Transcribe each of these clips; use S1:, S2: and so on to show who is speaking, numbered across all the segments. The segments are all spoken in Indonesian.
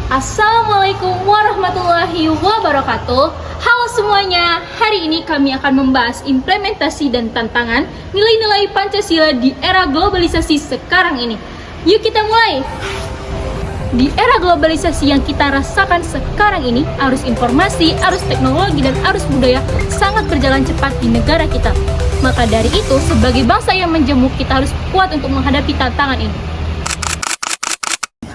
S1: Assalamualaikum warahmatullahi wabarakatuh. Halo semuanya, hari ini kami akan membahas implementasi dan tantangan nilai-nilai Pancasila di era globalisasi sekarang ini. Yuk kita mulai. Di era globalisasi yang kita rasakan sekarang ini, arus informasi, arus teknologi, dan arus budaya sangat berjalan cepat di negara kita. Maka dari itu, sebagai bangsa yang menjemuk, kita harus kuat untuk menghadapi tantangan ini.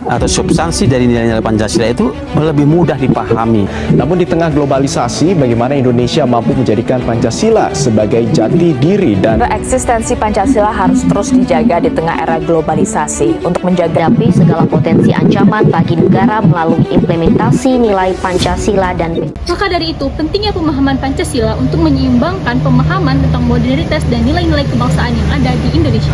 S2: Atau substansi dari nilai-nilai Pancasila itu lebih mudah dipahami.
S3: Namun di tengah globalisasi, bagaimana Indonesia mampu menjadikan Pancasila sebagai jati diri dan
S4: eksistensi Pancasila harus terus dijaga di tengah era globalisasi untuk menjaga segala potensi ancaman bagi negara melalui implementasi nilai Pancasila dan
S1: Maka dari itu, pentingnya pemahaman Pancasila untuk menyeimbangkan pemahaman tentang modernitas dan nilai-nilai kebangsaan yang ada di Indonesia.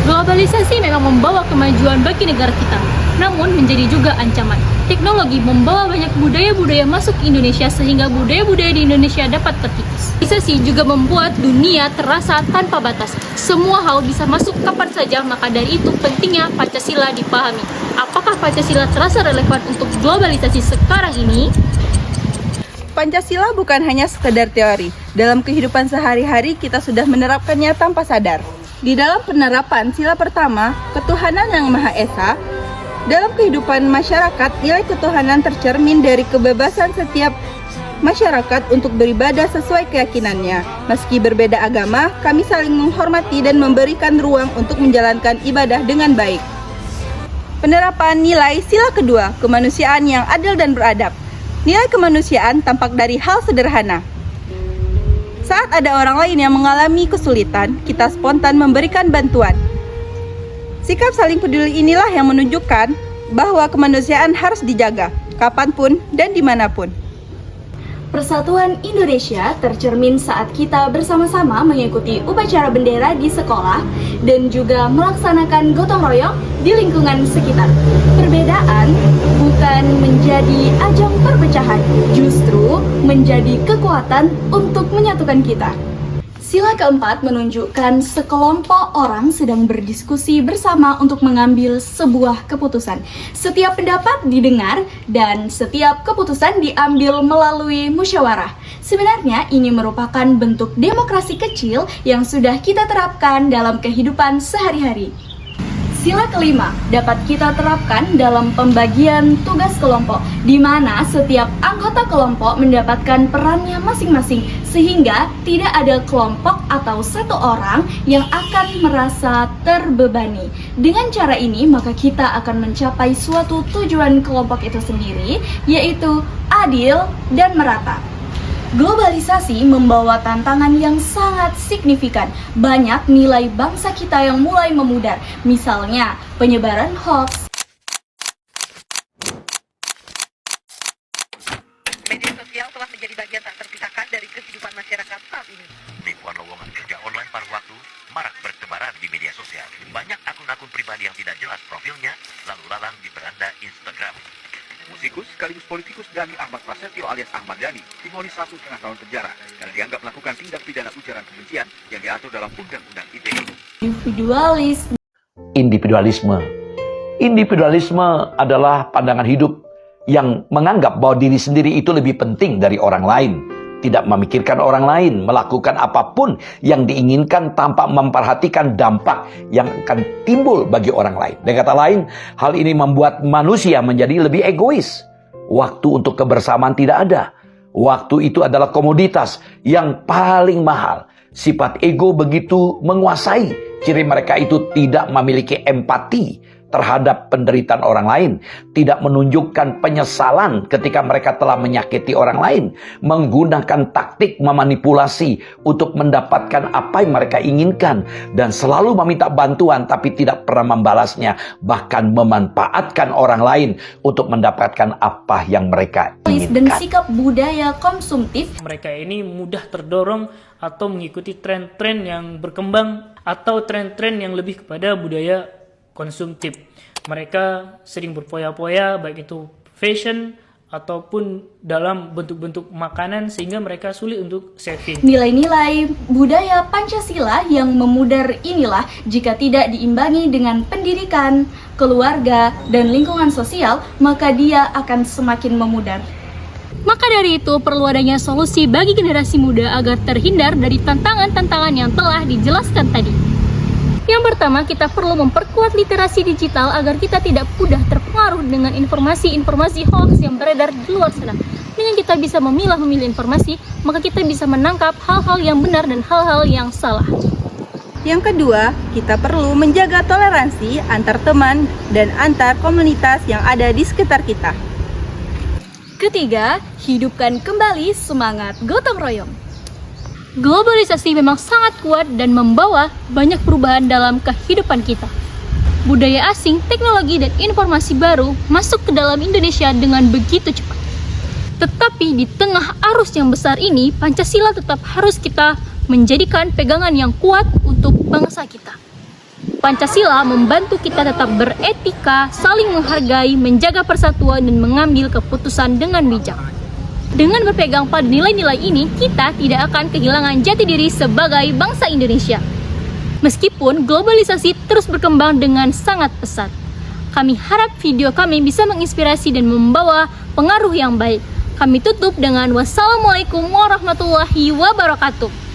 S1: Globalisasi memang membawa kemajuan bagi negara kita, namun menjadi juga ancaman. Teknologi membawa banyak budaya-budaya masuk ke Indonesia sehingga budaya-budaya di Indonesia dapat terkikis. Globalisasi juga membuat dunia terasa tanpa batas. Semua hal bisa masuk kapan saja, maka dari itu pentingnya Pancasila dipahami. Apakah Pancasila terasa relevan untuk globalisasi sekarang ini?
S5: Pancasila bukan hanya sekedar teori. Dalam kehidupan sehari-hari kita sudah menerapkannya tanpa sadar. Di dalam penerapan sila pertama, ketuhanan yang Maha Esa, dalam kehidupan masyarakat, nilai ketuhanan tercermin dari kebebasan setiap masyarakat untuk beribadah sesuai keyakinannya. Meski berbeda agama, kami saling menghormati dan memberikan ruang untuk menjalankan ibadah dengan baik. Penerapan nilai sila kedua, kemanusiaan yang adil dan beradab. Nilai kemanusiaan tampak dari hal sederhana. Saat ada orang lain yang mengalami kesulitan, kita spontan memberikan bantuan. Sikap saling peduli inilah yang menunjukkan bahwa kemanusiaan harus dijaga, kapanpun dan dimanapun.
S1: Persatuan Indonesia tercermin saat kita bersama-sama mengikuti upacara bendera di sekolah dan juga melaksanakan gotong royong di lingkungan sekitar. Perbedaan bukan menjadi ajang perpecahan, justru menjadi kekuatan untuk menyatukan kita. Sila keempat menunjukkan sekelompok orang sedang berdiskusi bersama untuk mengambil sebuah keputusan. Setiap pendapat didengar dan setiap keputusan diambil melalui musyawarah. Sebenarnya ini merupakan bentuk demokrasi kecil yang sudah kita terapkan dalam kehidupan sehari-hari. Sila kelima dapat kita terapkan dalam pembagian tugas kelompok, di mana setiap anggota kelompok mendapatkan perannya masing-masing, sehingga tidak ada kelompok atau satu orang yang akan merasa terbebani. Dengan cara ini, maka kita akan mencapai suatu tujuan kelompok itu sendiri, yaitu adil dan merata. Globalisasi membawa tantangan yang sangat signifikan. Banyak nilai bangsa kita yang mulai memudar. Misalnya, penyebaran hoax.
S6: Media sosial telah menjadi bagian tak terpisahkan dari kehidupan masyarakat saat ini. Ribuan lowongan kerja online paruh waktu marak bertebaran di media sosial. Banyak akun-akun pribadi yang tidak jelas profilnya lalu lalang di beranda Instagram. Musikus sekaligus politikus Dhani Ahmad Prasetyo alias Ahmad Dhani divonis 1,5 tahun penjara karena dianggap melakukan tindak pidana ujaran kebencian yang diatur dalam Undang-Undang ITE.
S7: Individualisme adalah pandangan hidup yang menganggap bahwa diri sendiri itu lebih penting dari orang lain. Tidak memikirkan orang lain, melakukan apapun yang diinginkan tanpa memperhatikan dampak yang akan timbul bagi orang lain. Dengan kata lain, hal ini membuat manusia menjadi lebih egois. Waktu untuk kebersamaan tidak ada. Waktu itu adalah komoditas yang paling mahal. Sifat ego begitu menguasai. Ciri mereka itu tidak memiliki empati terhadap penderitaan orang lain, tidak menunjukkan penyesalan ketika mereka telah menyakiti orang lain, menggunakan taktik memanipulasi untuk mendapatkan apa yang mereka inginkan, dan selalu meminta bantuan tapi tidak pernah membalasnya, bahkan memanfaatkan orang lain untuk mendapatkan apa yang mereka inginkan.
S1: Dan sikap budaya konsumtif.
S8: Mereka ini mudah terdorong atau mengikuti tren-tren yang berkembang atau tren-tren yang lebih kepada budaya konsumtif. Mereka sering berpoya-poya, baik itu fashion ataupun dalam bentuk-bentuk makanan sehingga mereka sulit untuk saving.
S1: Nilai-nilai budaya Pancasila yang memudar inilah jika tidak diimbangi dengan pendidikan, keluarga, dan lingkungan sosial, maka dia akan semakin memudar.
S9: Maka dari itu perlu adanya solusi bagi generasi muda agar terhindar dari tantangan-tantangan yang telah dijelaskan tadi. Yang pertama, kita perlu memperkuat literasi digital agar kita tidak mudah terpengaruh dengan informasi-informasi hoax yang beredar di luar sana. Dengan kita bisa memilah-memilih informasi, maka kita bisa menangkap hal-hal yang benar dan hal-hal yang salah.
S5: Yang kedua, kita perlu menjaga toleransi antar teman dan antar komunitas yang ada di sekitar kita.
S1: Ketiga, hidupkan kembali semangat gotong royong.
S9: Globalisasi memang sangat kuat dan membawa banyak perubahan dalam kehidupan kita. Budaya asing, teknologi, dan informasi baru masuk ke dalam Indonesia dengan begitu cepat. Tetapi di tengah arus yang besar ini, Pancasila tetap harus kita menjadikan pegangan yang kuat untuk bangsa kita. Pancasila membantu kita tetap beretika, saling menghargai, menjaga persatuan, dan mengambil keputusan dengan bijak. Dengan berpegang pada nilai-nilai ini, kita tidak akan kehilangan jati diri sebagai bangsa Indonesia. Meskipun globalisasi terus berkembang dengan sangat pesat, kami harap video kami bisa menginspirasi dan membawa pengaruh yang baik. Kami tutup dengan wassalamualaikum warahmatullahi wabarakatuh.